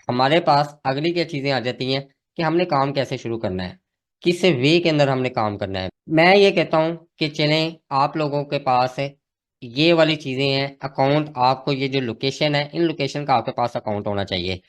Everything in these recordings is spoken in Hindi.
हमारे पास अगली क्या चीजें आ जाती हैं कि हमने काम कैसे शुरू करना है, किस वे के अंदर हमने काम करना है। मैं ये कहता हूँ कि चलें, आप लोगों के पास ये वाली चीजें हैं। अकाउंट, आपको ये जो लोकेशन है, इन लोकेशन का आपके पास अकाउंट होना चाहिए।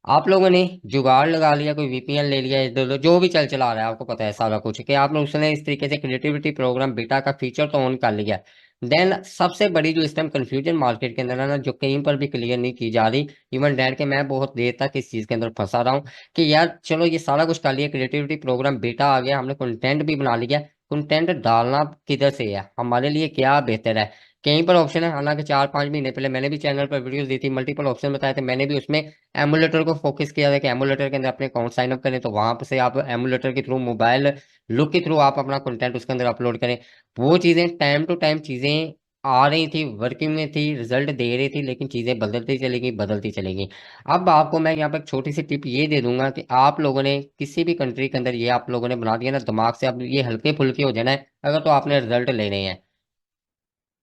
आप लोगों ने जुगाड़ लगा लिया, कोई वीपीएन ले लिया, इधर उधर जो भी चल चला रहा है, आपको पता है सारा कुछ, कि आप लोग उसने इस तरीके से क्रिएटिविटी प्रोग्राम बीटा का फीचर तो ऑन कर लिया। देन सबसे बड़ी जो इस टाइम कंफ्यूजन मार्केट के अंदर है ना, जो कहीं पर भी क्लियर नहीं की जा रही, इवन डैड के मैं बहुत देर तक इस चीज के अंदर फंसा रहा हूँ कि यार चलो ये सारा कुछ कर लिया, क्रिएटिविटी प्रोग्राम बीटा आ गया, हमने कंटेंट भी बना लिया, कंटेंट डालना किधर से है, हमारे लिए क्या बेहतर है। कहीं पर ऑप्शन है, हालांकि 4-5 महीने पहले मैंने भी चैनल पर वीडियोस दी थी, मल्टीपल ऑप्शन बताए थे, मैंने भी उसमें एमुलेटर को फोकस किया था कि एमुलेटर के अंदर अपने अकाउंट साइन अप करें, तो वहां पर से आप एमुलेटर के थ्रू, मोबाइल लुक के थ्रू आप अपना कंटेंट उसके अंदर अपलोड करें। वो चीजें टाइम टू टाइम चीजें आ रही थी, वर्किंग में थी, रिजल्ट दे रही थी, लेकिन चीजें बदलती चलेगी, बदलती चलेगी। अब आपको मैं यहाँ पर एक छोटी सी टिप ये दे दूंगा कि आप लोगों ने किसी भी कंट्री के अंदर ये आप लोगों ने बना दिया ना, दिमाग से अब ये हल्के फुल्के हो जाना है अगर तो आपने रिजल्ट लेने हैं।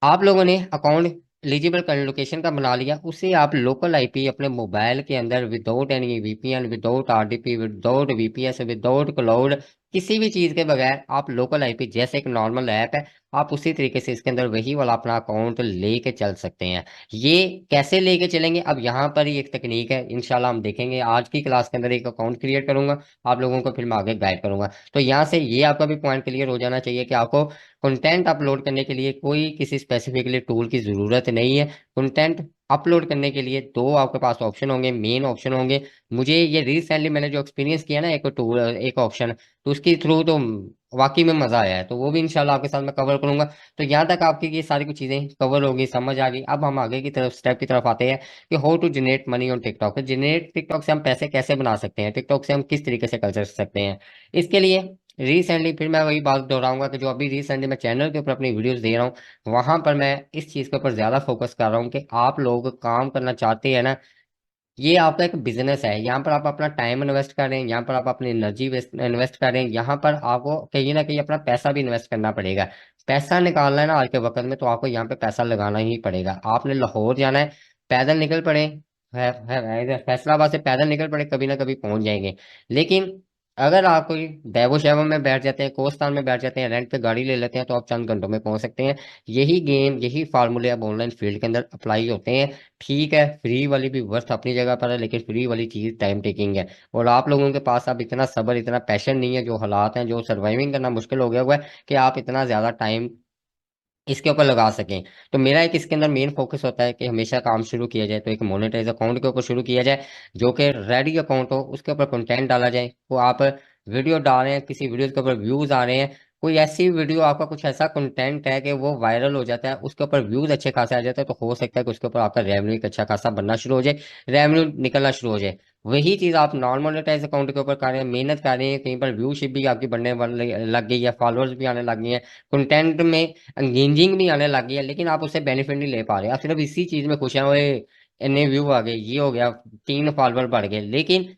आप लोगों ने अकाउंट एलिजिबल लोकेशन का बना लिया, उसे आप लोकल आईपी अपने मोबाइल के अंदर without any VPN, without RDP, without VPS, without cloud, किसी भी चीज के बगैर आप लोकल आईपी जैसे एक नॉर्मल ऐप है, आप उसी तरीके से इसके अंदर वही वाला अपना अकाउंट लेके चल सकते हैं। ये कैसे लेके चलेंगे, अब यहाँ पर ही एक तकनीक है, इंशाल्लाह हम देखेंगे आज की क्लास के अंदर। एक अकाउंट क्रिएट करूंगा आप लोगों को, फिर मैं आगे गाइड करूंगा। तो यहाँ से ये आपका भी पॉइंट क्लियर हो जाना चाहिए कि आपको कंटेंट अपलोड करने के लिए कोई किसी स्पेसिफिकली टूल की जरूरत नहीं है। कंटेंट अपलोड करने के लिए दो आपके पास ऑप्शन होंगे, मेन ऑप्शन होंगे। मुझे ये रिसेंटली मैंने जो एक्सपीरियंस किया ना, एक टूल, एक ऑप्शन, तो उसके थ्रू तो वाकई में मजा आया है, तो वो भी इंशाल्लाह आपके साथ मैं कवर करूंगा। तो यहाँ तक आपकी ये सारी कुछ चीजें कवर होगी, समझ आ गई। अब हम आगे की तरफ, स्टेप की तरफ आते हैं कि how to generate money on TikTok. Generate TikTok से हम पैसे कैसे बना सकते हैं, टिकटॉक से हम किस तरीके से कर सकते हैं। इसके लिए रिसेंटली फिर मैं वही बात दोहराऊंगा कि जो अभी रिसेंटली मैं चैनल के ऊपर अपनी वीडियोस दे रहा हूँ, वहां पर मैं इस चीज के ऊपर ज्यादा फोकस कर रहा हूँ कि आप लोग काम करना चाहते हैं ना, ये आपका एक बिजनेस है। यहाँ पर आप अपना टाइम इन्वेस्ट कर रहे हैं, यहाँ पर आप अपनी एनर्जी इन्वेस्ट कर रहे हैं, यहाँ पर आपको कहीं ना कहीं अपना पैसा भी इन्वेस्ट करना पड़ेगा। पैसा निकालना है ना आज के वक्त में, तो आपको यहाँ पे पैसा लगाना ही पड़ेगा। आपने लाहौर जाना है, पैदल निकल पड़े, फैसलाबाद से पैदल निकल पड़े, कभी ना कभी पहुंच जाएंगे। लेकिन अगर आप कोई दैवो शैवो में बैठ जाते हैं, कोस्तान में बैठ जाते हैं, रेंट पे गाड़ी ले लेते हैं, तो आप चंद घंटों में पहुंच सकते हैं। यही गेम, यही फार्मूले अब ऑनलाइन फील्ड के अंदर अप्लाई होते हैं। ठीक है, फ्री वाली भी वर्थ अपनी जगह पर है, लेकिन फ्री वाली चीज टाइम टेकिंग है, और आप लोगों के पास अब इतना सब्र, इतना पैशन नहीं है, जो हालात हैं, जो सर्वाइविंग करना मुश्किल हो गया हुआ है कि आप इतना ज्यादा टाइम इसके ऊपर लगा सकें। तो मेरा एक इसके अंदर मेन फोकस होता है कि हमेशा काम शुरू किया जाए तो एक मोनेटाइज अकाउंट के ऊपर शुरू किया जाए, जो कि रेडी अकाउंट हो, उसके ऊपर कंटेंट डाला जाए। वो आप वीडियो डाल रहे हैं, किसी वीडियो के ऊपर व्यूज आ रहे हैं, कोई ऐसी वीडियो, आपका कुछ ऐसा कंटेंट है कि वो वायरल हो जाता है, उसके ऊपर व्यूज अच्छे खासे आ जाते हैं, तो हो सकता है कि उसके ऊपर आपका रेवेन्यू एक अच्छा खासा बनना शुरू हो जाए, रेवेन्यू निकलना शुरू हो जाए। वही चीज आप नॉन मोनेटाइज अकाउंट के ऊपर कर रहे हैं, मेहनत कर रहे हैं, कहीं पर व्यूशिप भी आपकी बढ़ने वाली लग गई है, फॉलोअर्स भी आने लग गए हैं, कंटेंट में एंगेजिंग भी आने लगी है, लेकिन आप उससे बेनिफिट नहीं ले पा रहे। आप सिर्फ इसी चीज में खुश हैं, ओए इतने व्यू आ गए, ये हो गया, 3 फॉलोअर बढ़ गए, लेकिन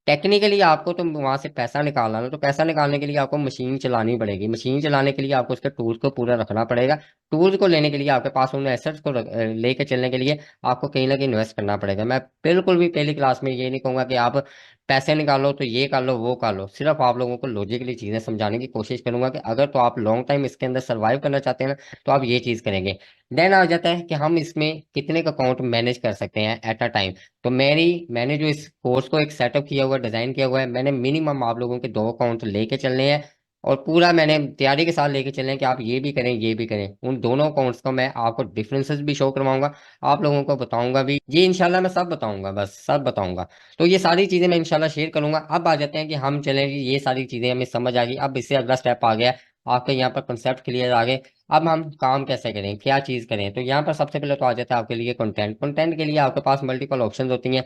टेक्निकली आपको तो वहां से पैसा निकालना है, तो पैसा निकालने के लिए आपको मशीन चलानी पड़ेगी। मशीन चलाने के लिए आपको उसके टूल्स को पूरा रखना पड़ेगा। टूल्स को लेने के लिए आपके पास उन एसेट्स को लेके चलने के लिए आपको कहीं ना कहीं इन्वेस्ट करना पड़ेगा। मैं बिल्कुल भी पहली क्लास में ये नहीं कहूंगा कि आप पैसे निकालो तो ये कर लो वो कर लो, सिर्फ आप लोगों को लॉजिकली चीजें समझाने की कोशिश करूंगा कि अगर तो आप लॉन्ग टाइम इसके अंदर सर्वाइव करना चाहते हैं ना, तो आप ये चीज करेंगे। देन आ जाता है कि हम इसमें कितने का अकाउंट मैनेज कर सकते हैं एट अ टाइम। तो मैंने जो इस कोर्स को एक सेटअप किया हुआ है, डिजाइन किया हुआ है, मैंने मिनिमम आप लोगों के 2 अकाउंट लेके चलने हैं, और पूरा मैंने तैयारी के साथ लेके चलने हैं कि आप ये भी करें, ये भी करें। उन दोनों अकाउंट्स को मैं आपको डिफरेंसेस भी शो करवाऊंगा, आप लोगों को बताऊंगा भी, ये इंशाल्लाह मैं सब बताऊंगा, बस सब बताऊंगा। तो ये सारी चीजें मैं इंशाल्लाह शेयर करूंगा। अब आ जाते हैं कि हम चलें, ये सारी चीजें हमें समझ आ गई, अब इससे अगला स्टेप आ गया, आपके यहाँ पर कंसेप्ट क्लियर आ गए। अब हम काम कैसे करें, क्या चीज करें, तो यहाँ पर सबसे पहले तो आ जाता है आपके लिए कंटेंट। कंटेंट के लिए आपके पास मल्टीपल ऑप्शंस होती हैं।